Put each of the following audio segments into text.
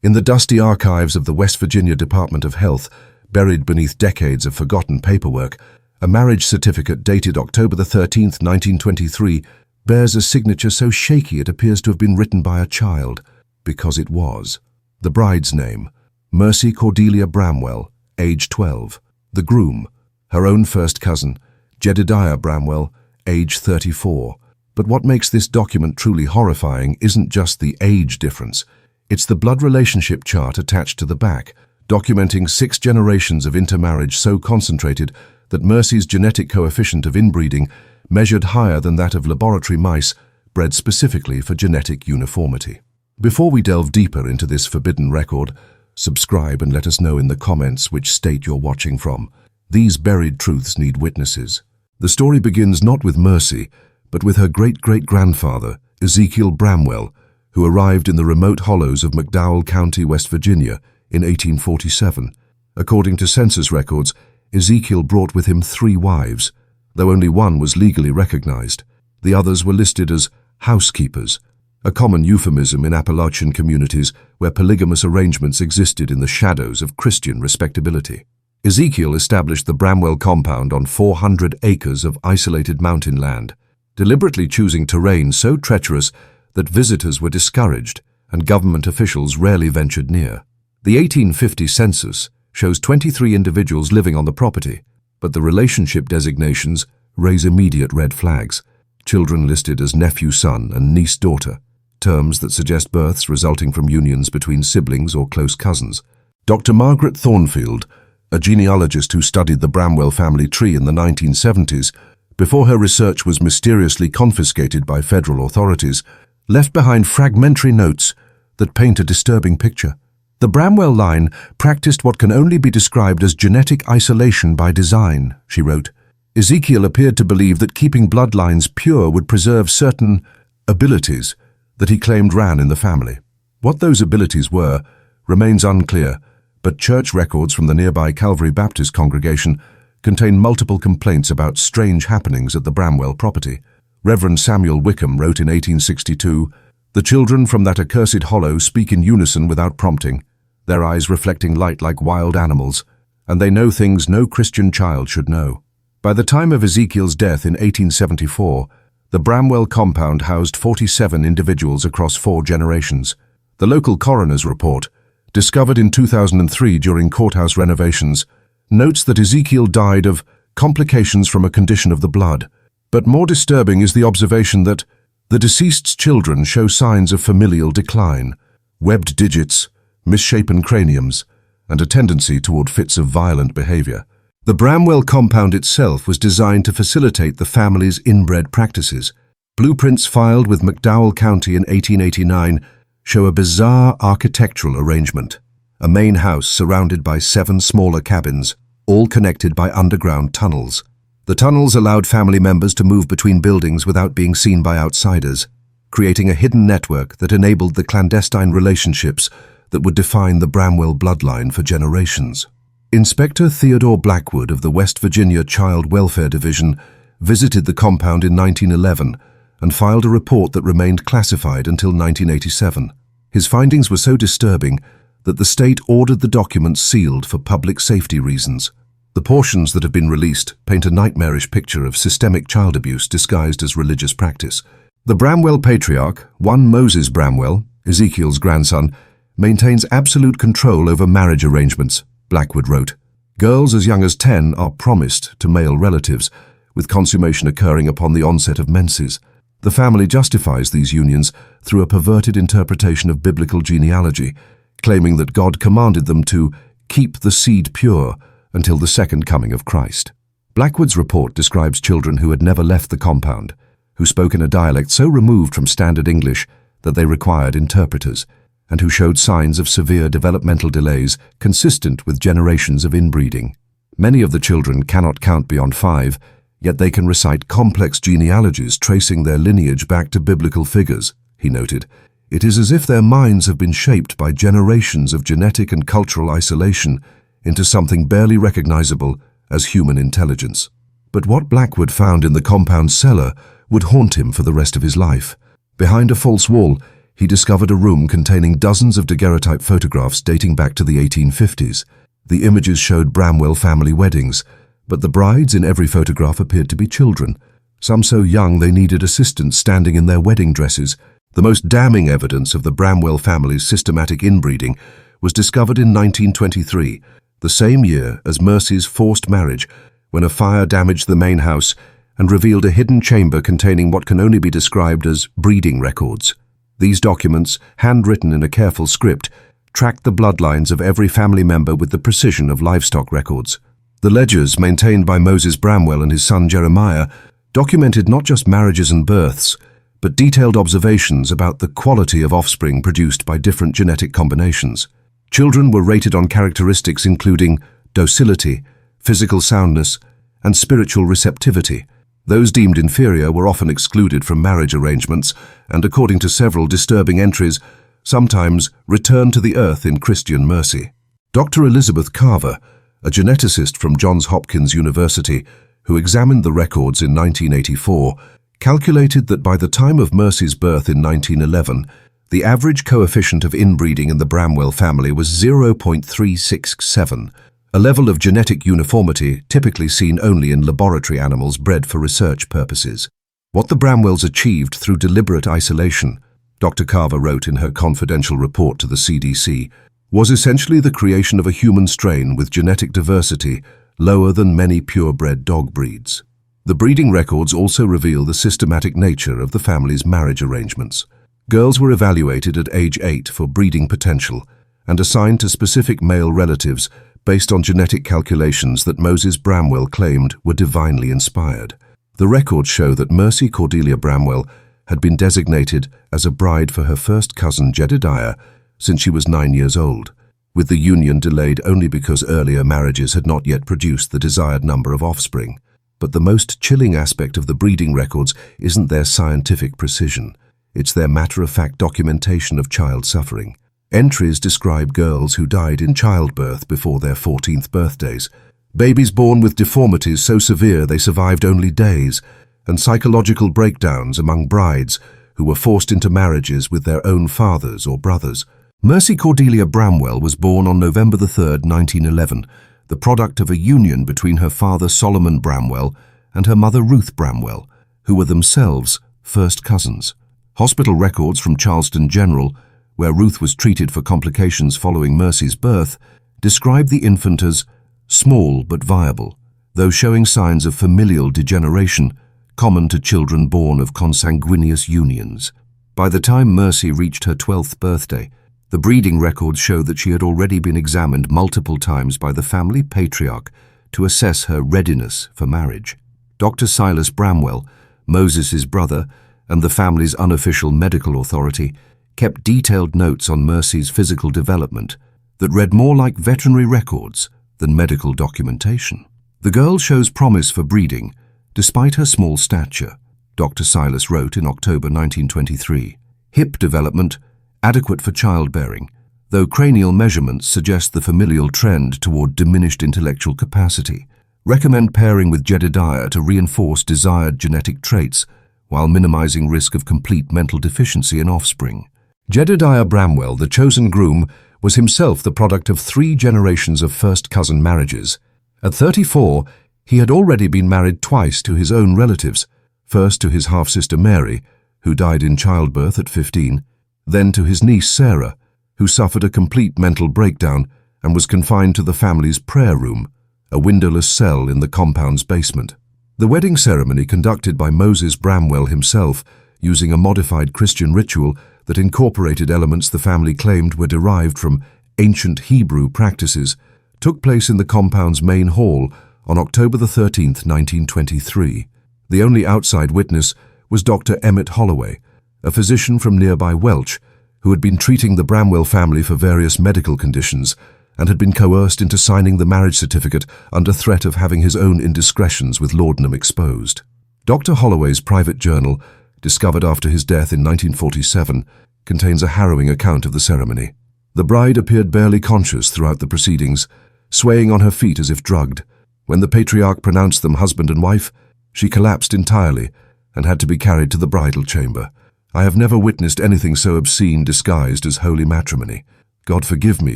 In the dusty archives of the West Virginia Department of Health, buried beneath decades of forgotten paperwork, a marriage certificate dated October 13, 1923, bears a signature so shaky it appears to have been written by a child, because it was. The bride's name, Mercy Cordelia Bramwell, age 12. The groom, her own first cousin, Jedediah Bramwell, age 34. But what makes this document truly horrifying isn't just the age difference. It's the blood relationship chart attached to the back, documenting 6 generations of intermarriage so concentrated that Mercy's genetic coefficient of inbreeding measured higher than that of laboratory mice bred specifically for genetic uniformity. Before we delve deeper into this forbidden record, subscribe and let us know in the comments which state you're watching from. These buried truths need witnesses. The story begins not with Mercy, but with her great-great-grandfather, Ezekiel Bramwell, who arrived in the remote hollows of McDowell County, West Virginia, in 1847. According to census records, Ezekiel brought with him 3 wives, though only one was legally recognized. The others were listed as housekeepers, a common euphemism in Appalachian communities where polygamous arrangements existed in the shadows of Christian respectability. Ezekiel established the Bramwell compound on 400 acres of isolated mountain land, deliberately choosing terrain so treacherous that visitors were discouraged and government officials rarely ventured near. The 1850 census shows 23 individuals living on the property, but the relationship designations raise immediate red flags. Children listed as nephew-son and niece-daughter, terms that suggest births resulting from unions between siblings or close cousins. Dr. Margaret Thornfield, a genealogist who studied the Bramwell family tree in the 1970s, before her research was mysteriously confiscated by federal authorities, left behind fragmentary notes that paint a disturbing picture. The Bramwell line practiced what can only be described as genetic isolation by design, she wrote. Ezekiel appeared to believe that keeping bloodlines pure would preserve certain abilities that he claimed ran in the family. What those abilities were remains unclear, but church records from the nearby Calvary Baptist congregation contain multiple complaints about strange happenings at the Bramwell property. Reverend Samuel Wickham wrote in 1862, "The children from that accursed hollow speak in unison without prompting, their eyes reflecting light like wild animals, and they know things no Christian child should know." By the time of Ezekiel's death in 1874, the Bramwell compound housed 47 individuals across 4 generations. The local coroner's report, discovered in 2003 during courthouse renovations, notes that Ezekiel died of complications from a condition of the blood. But more disturbing is the observation that the deceased's children show signs of familial decline, webbed digits, misshapen craniums, and a tendency toward fits of violent behavior. The Bramwell compound itself was designed to facilitate the family's inbred practices. Blueprints filed with McDowell County in 1889 show a bizarre architectural arrangement. A main house surrounded by 7 smaller cabins, all connected by underground tunnels. The tunnels allowed family members to move between buildings without being seen by outsiders, creating a hidden network that enabled the clandestine relationships that would define the Bramwell bloodline for generations. Inspector Theodore Blackwood of the West Virginia Child Welfare Division visited the compound in 1911 and filed a report that remained classified until 1987. His findings were so disturbing that the state ordered the documents sealed for public safety reasons. The portions that have been released paint a nightmarish picture of systemic child abuse disguised as religious practice. The Bramwell patriarch, one Moses Bramwell, Ezekiel's grandson, maintains absolute control over marriage arrangements, Blackwood wrote. Girls as young as 10 are promised to male relatives, with consummation occurring upon the onset of menses. The family justifies these unions through a perverted interpretation of biblical genealogy, claiming that God commanded them to keep the seed pure until the second coming of Christ. Blackwood's report describes children who had never left the compound, who spoke in a dialect so removed from standard English that they required interpreters, and who showed signs of severe developmental delays consistent with generations of inbreeding. Many of the children cannot count beyond 5, yet they can recite complex genealogies tracing their lineage back to biblical figures, he noted. It is as if their minds have been shaped by generations of genetic and cultural isolation into something barely recognizable as human intelligence. But what Blackwood found in the compound cellar would haunt him for the rest of his life. Behind a false wall, He discovered a room containing dozens of daguerreotype photographs dating back to the 1850s. The images showed Bramwell family weddings, but the brides in every photograph appeared to be children, some so young they needed assistance standing in their wedding dresses. The most damning evidence of the Bramwell family's systematic inbreeding was discovered in 1923, the same year as Mercy's forced marriage, when a fire damaged the main house and revealed a hidden chamber containing what can only be described as breeding records. These documents, handwritten in a careful script, tracked the bloodlines of every family member with the precision of livestock records. The ledgers, maintained by Moses Bramwell and his son Jeremiah, documented not just marriages and births, but detailed observations about the quality of offspring produced by different genetic combinations. Children were rated on characteristics including docility, physical soundness, and spiritual receptivity. Those deemed inferior were often excluded from marriage arrangements and, according to several disturbing entries, sometimes returned to the earth in Christian mercy. Dr. Elizabeth Carver, a geneticist from Johns Hopkins University, who examined the records in 1984, calculated that by the time of Mercy's birth in 1911, the average coefficient of inbreeding in the Bramwell family was 0.367, a level of genetic uniformity typically seen only in laboratory animals bred for research purposes. What the Bramwells achieved through deliberate isolation, Dr. Carver wrote in her confidential report to the CDC, was essentially the creation of a human strain with genetic diversity lower than many purebred dog breeds. The breeding records also reveal the systematic nature of the family's marriage arrangements. Girls were evaluated at age 8 for breeding potential and assigned to specific male relatives based on genetic calculations that Moses Bramwell claimed were divinely inspired. The records show that Mercy Cordelia Bramwell had been designated as a bride for her first cousin Jedediah since she was 9 years old, with the union delayed only because earlier marriages had not yet produced the desired number of offspring. But the most chilling aspect of the breeding records isn't their scientific precision. It's their matter-of-fact documentation of child suffering. Entries describe girls who died in childbirth before their 14th birthdays, babies born with deformities so severe they survived only days, and psychological breakdowns among brides who were forced into marriages with their own fathers or brothers. Mercy Cordelia Bramwell was born on November 3, 1911, the product of a union between her father Solomon Bramwell and her mother Ruth Bramwell, who were themselves first cousins. Hospital records from Charleston General, where Ruth was treated for complications following Mercy's birth, describe the infant as small but viable, though showing signs of familial degeneration common to children born of consanguineous unions. By the time Mercy reached her 12th birthday, the breeding records show that she had already been examined multiple times by the family patriarch to assess her readiness for marriage. Dr. Silas Bramwell, Moses' brother, and the family's unofficial medical authority kept detailed notes on Mercy's physical development that read more like veterinary records than medical documentation. The girl shows promise for breeding, despite her small stature, Dr. Silas wrote in October 1923. Hip development adequate for childbearing, though cranial measurements suggest the familial trend toward diminished intellectual capacity. Recommend pairing with Jedediah to reinforce desired genetic traits while minimizing risk of complete mental deficiency in offspring. Jedediah Bramwell, the chosen groom, was himself the product of 3 generations of first-cousin marriages. At 34, he had already been married twice to his own relatives, first to his half-sister Mary, who died in childbirth at 15, then to his niece Sarah, who suffered a complete mental breakdown and was confined to the family's prayer room, a windowless cell in the compound's basement. The wedding ceremony, conducted by Moses Bramwell himself, using a modified Christian ritual that incorporated elements the family claimed were derived from ancient Hebrew practices, took place in the compound's main hall on October 13, 1923. The only outside witness was Dr. Emmett Holloway, a physician from nearby Welch, who had been treating the Bramwell family for various medical conditions and had been coerced into signing the marriage certificate under threat of having his own indiscretions with laudanum exposed. Dr. Holloway's private journal, discovered after his death in 1947, contains a harrowing account of the ceremony. The bride appeared barely conscious throughout the proceedings, swaying on her feet as if drugged. When the patriarch pronounced them husband and wife, she collapsed entirely and had to be carried to the bridal chamber. I have never witnessed anything so obscene disguised as holy matrimony. God forgive me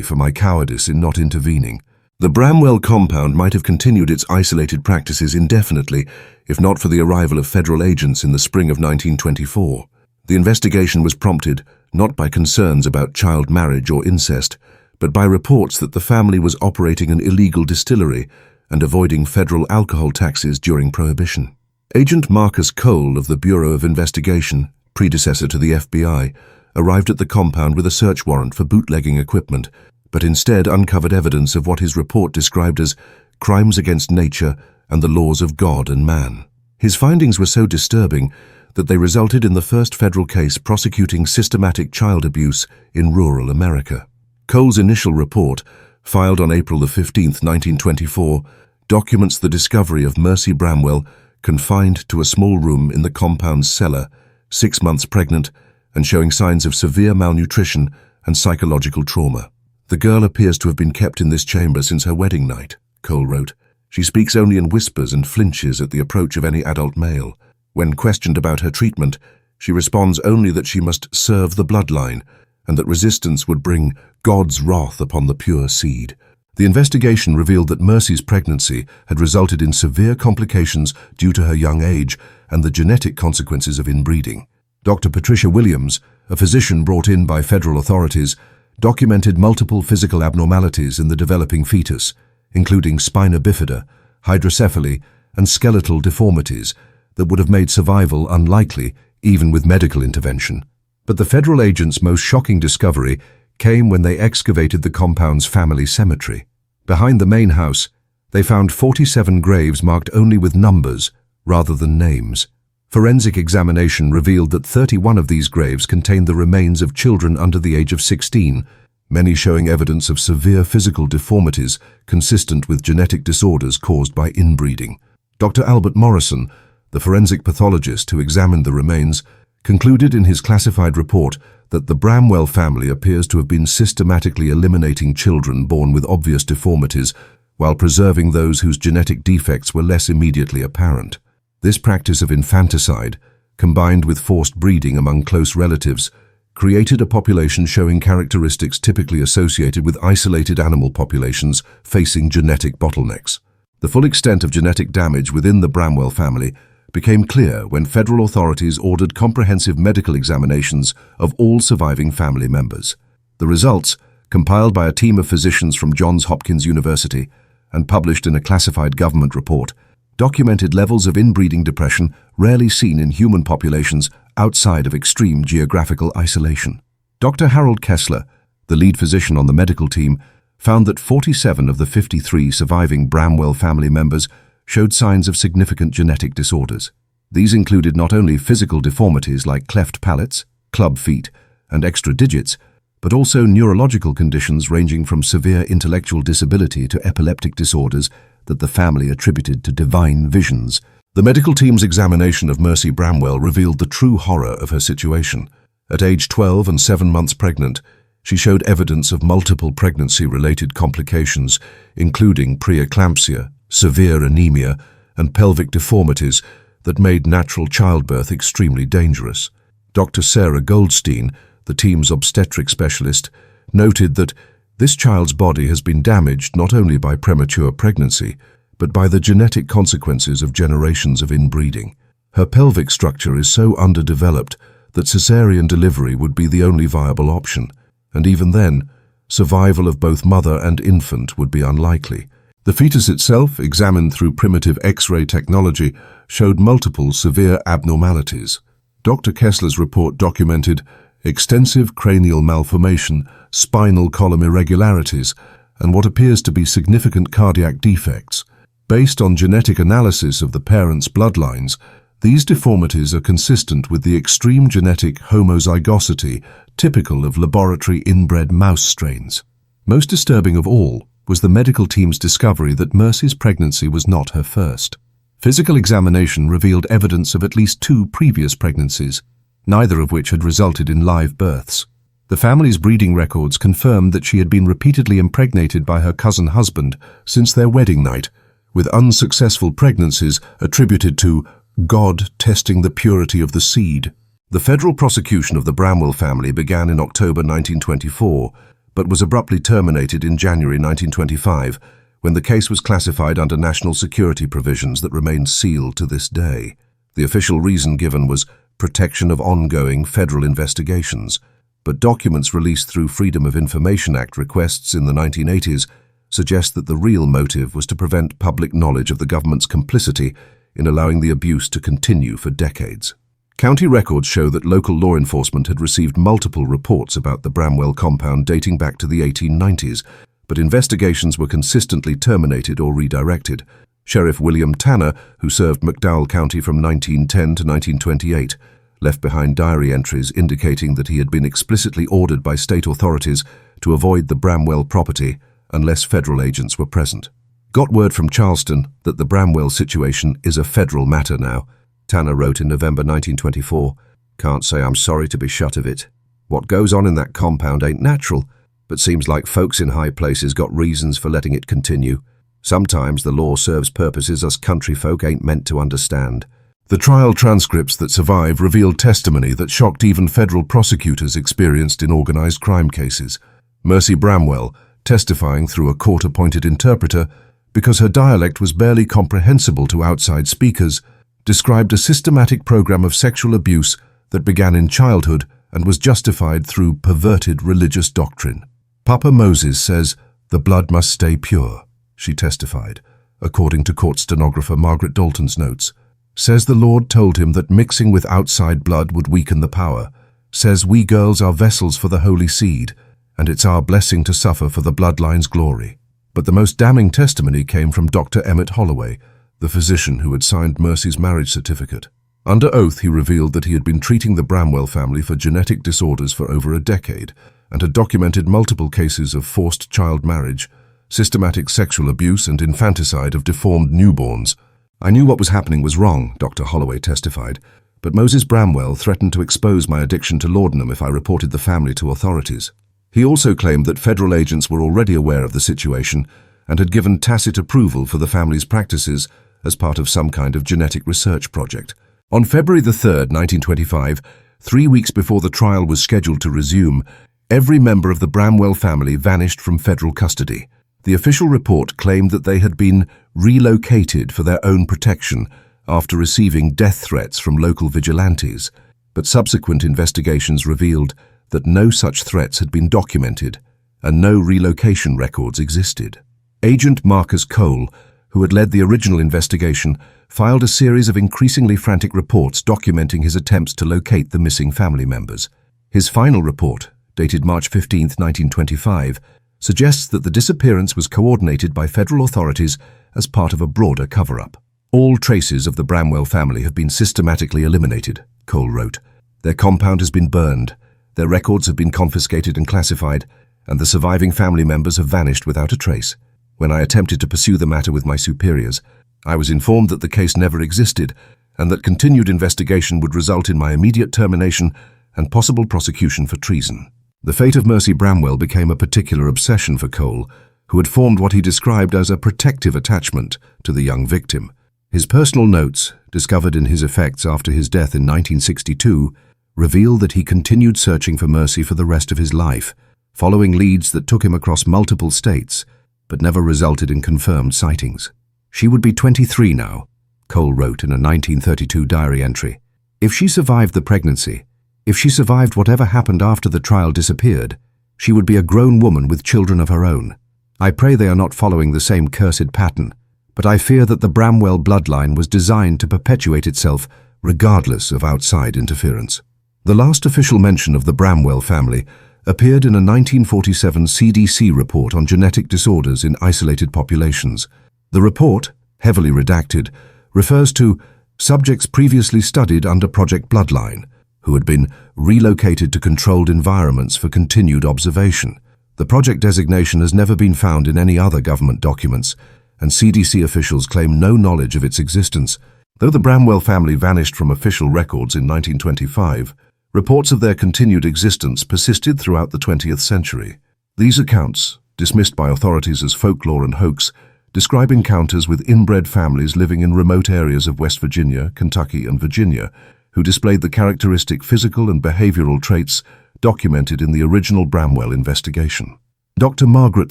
for my cowardice in not intervening. The Bramwell compound might have continued its isolated practices indefinitely, if not for the arrival of federal agents in the spring of 1924. The investigation was prompted not by concerns about child marriage or incest, but by reports that the family was operating an illegal distillery and avoiding federal alcohol taxes during Prohibition. Agent Marcus Cole of the Bureau of Investigation, predecessor to the FBI, arrived at the compound with a search warrant for bootlegging equipment, but instead uncovered evidence of what his report described as crimes against nature and the laws of God and man. His findings were so disturbing that they resulted in the first federal case prosecuting systematic child abuse in rural America. Cole's initial report, filed on April 15, 1924, documents the discovery of Mercy Bramwell confined to a small room in the compound's cellar, 6 months pregnant, and showing signs of severe malnutrition and psychological trauma. The girl appears to have been kept in this chamber since her wedding night, Cole wrote. She speaks only in whispers and flinches at the approach of any adult male. When questioned about her treatment, she responds only that she must serve the bloodline and that resistance would bring God's wrath upon the pure seed. The investigation revealed that Mercy's pregnancy had resulted in severe complications due to her young age and the genetic consequences of inbreeding. Dr. Patricia Williams, a physician brought in by federal authorities, documented multiple physical abnormalities in the developing fetus, including spina bifida, hydrocephaly, and skeletal deformities that would have made survival unlikely even with medical intervention. But the federal agents' most shocking discovery came when they excavated the compound's family cemetery. Behind the main house, they found 47 graves marked only with numbers rather than names. Forensic examination revealed that 31 of these graves contained the remains of children under the age of 16, many showing evidence of severe physical deformities consistent with genetic disorders caused by inbreeding. Dr. Albert Morrison, the forensic pathologist who examined the remains, concluded in his classified report that the Bramwell family appears to have been systematically eliminating children born with obvious deformities while preserving those whose genetic defects were less immediately apparent. This practice of infanticide, combined with forced breeding among close relatives, created a population showing characteristics typically associated with isolated animal populations facing genetic bottlenecks. The full extent of genetic damage within the Bramwell family became clear when federal authorities ordered comprehensive medical examinations of all surviving family members. The results, compiled by a team of physicians from Johns Hopkins University and published in a classified government report, documented levels of inbreeding depression rarely seen in human populations outside of extreme geographical isolation. Dr. Harold Kessler, the lead physician on the medical team, found that 47 of the 53 surviving Bramwell family members showed signs of significant genetic disorders. These included not only physical deformities like cleft palates, club feet, and extra digits, but also neurological conditions ranging from severe intellectual disability to epileptic disorders that the family attributed to divine visions. The medical team's examination of Mercy Bramwell revealed the true horror of her situation. At age 12 and 7 months pregnant, she showed evidence of multiple pregnancy-related complications, including preeclampsia, severe anemia, and pelvic deformities that made natural childbirth extremely dangerous. Dr. Sarah Goldstein, the team's obstetric specialist, noted that this child's body has been damaged not only by premature pregnancy, but by the genetic consequences of generations of inbreeding. Her pelvic structure is so underdeveloped that cesarean delivery would be the only viable option, and even then, survival of both mother and infant would be unlikely. The fetus itself, examined through primitive X-ray technology, showed multiple severe abnormalities. Dr. Kessler's report documented extensive cranial malformation, spinal column irregularities, and what appears to be significant cardiac defects. Based on genetic analysis of the parents' bloodlines, these deformities are consistent with the extreme genetic homozygosity typical of laboratory inbred mouse strains. Most disturbing of all was the medical team's discovery that Mercy's pregnancy was not her first. Physical examination revealed evidence of at least 2 previous pregnancies, neither of which had resulted in live births. The family's breeding records confirmed that she had been repeatedly impregnated by her cousin husband since their wedding night, with unsuccessful pregnancies attributed to God testing the purity of the seed. The federal prosecution of the Bramwell family began in October 1924, but was abruptly terminated in January 1925, when the case was classified under national security provisions that remain sealed to this day. The official reason given was protection of ongoing federal investigations, but documents released through Freedom of Information Act requests in the 1980s suggest that the real motive was to prevent public knowledge of the government's complicity in allowing the abuse to continue for decades. County records show that local law enforcement had received multiple reports about the Bramwell compound dating back to the 1890s, but investigations were consistently terminated or redirected. Sheriff William Tanner, who served McDowell County from 1910 to 1928, left behind diary entries indicating that he had been explicitly ordered by state authorities to avoid the Bramwell property unless federal agents were present. Got word from Charleston that the Bramwell situation is a federal matter now. Tanner wrote in November 1924, "Can't say I'm sorry to be shut of it. What goes on in that compound ain't natural, but seems like folks in high places got reasons for letting it continue. Sometimes the law serves purposes us country folk ain't meant to understand." The trial transcripts that survive revealed testimony that shocked even federal prosecutors experienced in organized crime cases. Mercy Bramwell, testifying through a court-appointed interpreter because her dialect was barely comprehensible to outside speakers, described a systematic program of sexual abuse that began in childhood and was justified through perverted religious doctrine. Papa Moses says, "The blood must stay pure," she testified, according to court stenographer Margaret Dalton's notes. Says the Lord told him that mixing with outside blood would weaken the power. Says we girls are vessels for the holy seed, and it's our blessing to suffer for the bloodline's glory. But the most damning testimony came from Dr. Emmett Holloway, the physician who had signed Mercy's marriage certificate. Under oath, he revealed that he had been treating the Bramwell family for genetic disorders for over a decade and had documented multiple cases of forced child marriage, systematic sexual abuse and infanticide of deformed newborns. "I knew what was happening was wrong," Dr. Holloway testified, "but Moses Bramwell threatened to expose my addiction to laudanum if I reported the family to authorities." He also claimed that federal agents were already aware of the situation and had given tacit approval for the family's practices as part of some kind of genetic research project. On February 3, 1925, 3 weeks before the trial was scheduled to resume, every member of the Bramwell family vanished from federal custody. The official report claimed that they had been relocated for their own protection after receiving death threats from local vigilantes, but subsequent investigations revealed that no such threats had been documented and no relocation records existed. Agent Marcus Cole, who had led the original investigation, filed a series of increasingly frantic reports documenting his attempts to locate the missing family members. His final report, dated March 15, 1925, suggests that the disappearance was coordinated by federal authorities as part of a broader cover-up. "All traces of the Bramwell family have been systematically eliminated," Cole wrote. "Their compound has been burned, their records have been confiscated and classified, and the surviving family members have vanished without a trace. When I attempted to pursue the matter with my superiors, I was informed that the case never existed and that continued investigation would result in my immediate termination and possible prosecution for treason." The fate of Mercy Bramwell became a particular obsession for Cole, who had formed what he described as a protective attachment to the young victim. His personal notes, discovered in his effects after his death in 1962, reveal that he continued searching for Mercy for the rest of his life, following leads that took him across multiple states, but never resulted in confirmed sightings. "She would be 23 now," Cole wrote in a 1932 diary entry. "If she survived the pregnancy, if she survived whatever happened after the trial disappeared, she would be a grown woman with children of her own. I pray they are not following the same cursed pattern, but I fear that the Bramwell bloodline was designed to perpetuate itself regardless of outside interference." The last official mention of the Bramwell family appeared in a 1947 CDC report on genetic disorders in isolated populations. The report, heavily redacted, refers to subjects previously studied under Project Bloodline, who had been relocated to controlled environments for continued observation. The project designation has never been found in any other government documents, and CDC officials claim no knowledge of its existence. Though the Bramwell family vanished from official records in 1925, reports of their continued existence persisted throughout the 20th century. These accounts, dismissed by authorities as folklore and hoax, describe encounters with inbred families living in remote areas of West Virginia, Kentucky, and Virginia, who displayed the characteristic physical and behavioral traits documented in the original Bramwell investigation. Dr. Margaret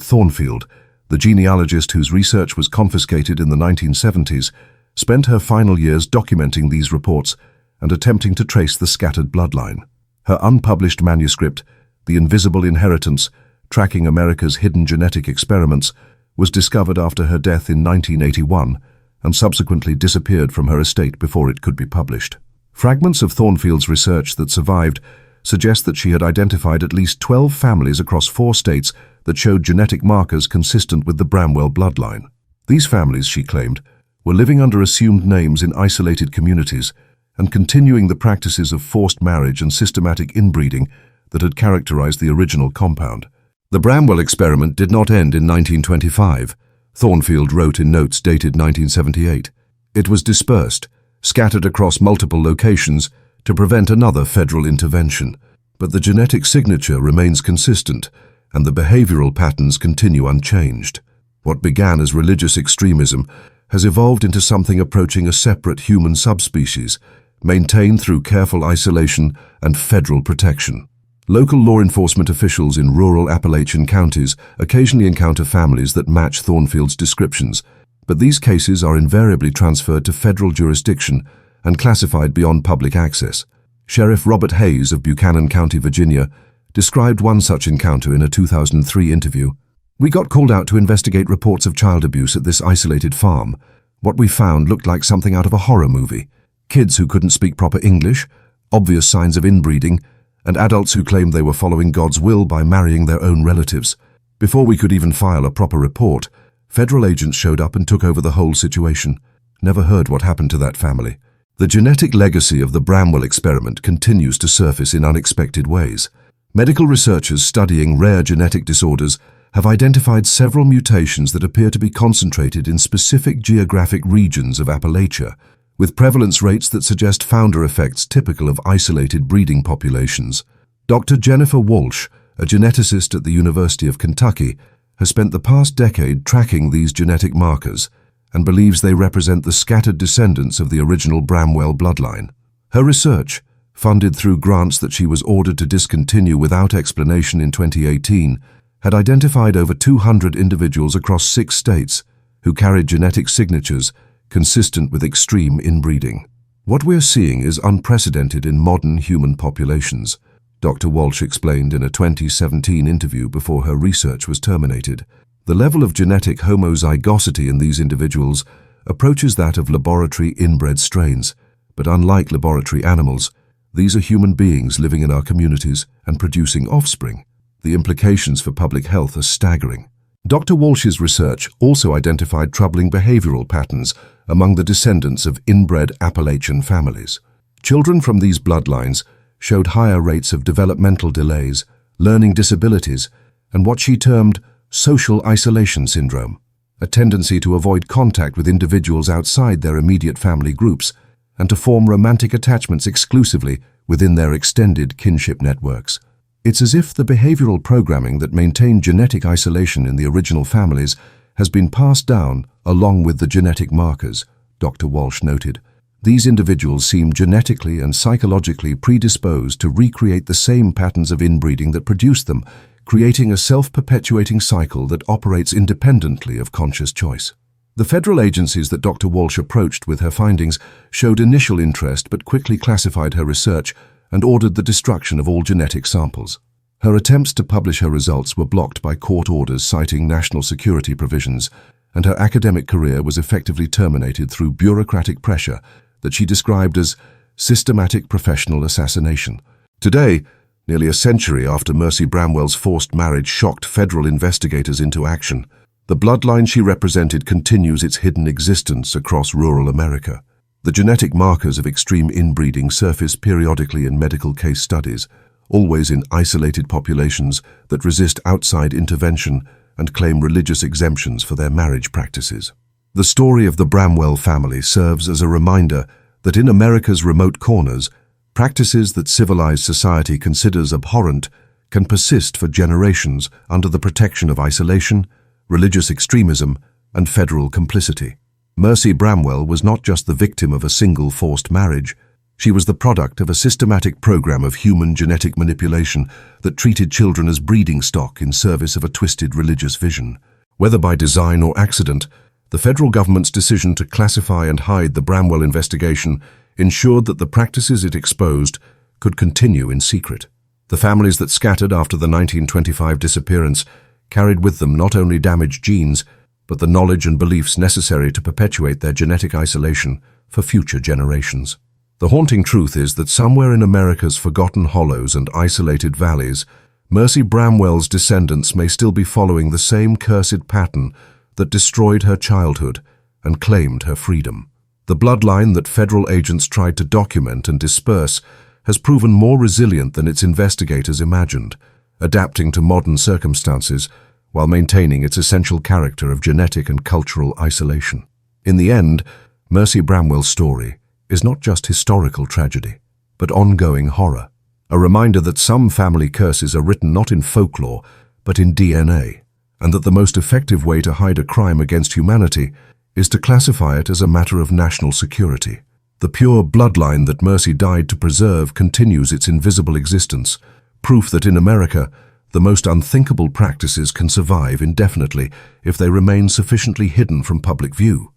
Thornfield, the genealogist whose research was confiscated in the 1970s, spent her final years documenting these reports and attempting to trace the scattered bloodline. Her unpublished manuscript, The Invisible Inheritance, Tracking America's Hidden Genetic Experiments, was discovered after her death in 1981 and subsequently disappeared from her estate before it could be published. Fragments of Thornfield's research that survived suggest that she had identified at least 12 families across 4 states that showed genetic markers consistent with the Bramwell bloodline. These families, she claimed, were living under assumed names in isolated communities and continuing the practices of forced marriage and systematic inbreeding that had characterized the original compound. The Bramwell experiment did not end in 1925, Thornfield wrote in notes dated 1978. It was dispersed, scattered across multiple locations to prevent another federal intervention. But the genetic signature remains consistent and the behavioral patterns continue unchanged. What began as religious extremism has evolved into something approaching a separate human subspecies, maintained through careful isolation and federal protection. Local law enforcement officials in rural Appalachian counties occasionally encounter families that match Thornfield's descriptions, but these cases are invariably transferred to federal jurisdiction and classified beyond public access. Sheriff Robert Hayes of Buchanan County, Virginia, described one such encounter in a 2003 interview. "We got called out to investigate reports of child abuse at this isolated farm. What we found looked like something out of a horror movie. Kids who couldn't speak proper English, obvious signs of inbreeding, and adults who claimed they were following God's will by marrying their own relatives. Before we could even file a proper report, federal agents showed up and took over the whole situation. Never heard what happened to that family." The genetic legacy of the Bramwell experiment continues to surface in unexpected ways. Medical researchers studying rare genetic disorders have identified several mutations that appear to be concentrated in specific geographic regions of Appalachia, with prevalence rates that suggest founder effects typical of isolated breeding populations. Dr. Jennifer Walsh, a geneticist at the University of Kentucky, has spent the past decade tracking these genetic markers and believes they represent the scattered descendants of the original Bramwell bloodline. Her research, funded through grants that she was ordered to discontinue without explanation in 2018, had identified over 200 individuals across 6 states who carried genetic signatures consistent with extreme inbreeding. "What we're seeing is unprecedented in modern human populations," Dr. Walsh explained in a 2017 interview before her research was terminated. "The level of genetic homozygosity in these individuals approaches that of laboratory inbred strains, but unlike laboratory animals, these are human beings living in our communities and producing offspring. The implications for public health are staggering." Dr. Walsh's research also identified troubling behavioral patterns among the descendants of inbred Appalachian families. Children from these bloodlines showed higher rates of developmental delays, learning disabilities, and what she termed social isolation syndrome, a tendency to avoid contact with individuals outside their immediate family groups and to form romantic attachments exclusively within their extended kinship networks. It's as if the behavioral programming that maintained genetic isolation in the original families has been passed down along with the genetic markers, Dr. Walsh noted. These individuals seem genetically and psychologically predisposed to recreate the same patterns of inbreeding that produced them, creating a self-perpetuating cycle that operates independently of conscious choice. The federal agencies that Dr. Walsh approached with her findings showed initial interest but quickly classified her research and ordered the destruction of all genetic samples. Her attempts to publish her results were blocked by court orders citing national security provisions, and her academic career was effectively terminated through bureaucratic pressure that she described as systematic professional assassination. Today, nearly a century after Mercy Bramwell's forced marriage shocked federal investigators into action, the bloodline she represented continues its hidden existence across rural America. The genetic markers of extreme inbreeding surface periodically in medical case studies, always in isolated populations that resist outside intervention and claim religious exemptions for their marriage practices. The story of the Bramwell family serves as a reminder that in America's remote corners, practices that civilized society considers abhorrent can persist for generations under the protection of isolation, religious extremism, and federal complicity. Mercy Bramwell was not just the victim of a single forced marriage. She was the product of a systematic program of human genetic manipulation that treated children as breeding stock in service of a twisted religious vision. Whether by design or accident, the federal government's decision to classify and hide the Bramwell investigation ensured that the practices it exposed could continue in secret. The families that scattered after the 1925 disappearance carried with them not only damaged genes, but the knowledge and beliefs necessary to perpetuate their genetic isolation for future generations. The haunting truth is that somewhere in America's forgotten hollows and isolated valleys, Mercy Bramwell's descendants may still be following the same cursed pattern that destroyed her childhood and claimed her freedom. The bloodline that federal agents tried to document and disperse has proven more resilient than its investigators imagined, adapting to modern circumstances while maintaining its essential character of genetic and cultural isolation. In the end, Mercy Bramwell's story is not just historical tragedy, but ongoing horror, a reminder that some family curses are written not in folklore, but in DNA, and that the most effective way to hide a crime against humanity is to classify it as a matter of national security. The pure bloodline that Mercy died to preserve continues its invisible existence, proof that in America, the most unthinkable practices can survive indefinitely if they remain sufficiently hidden from public view.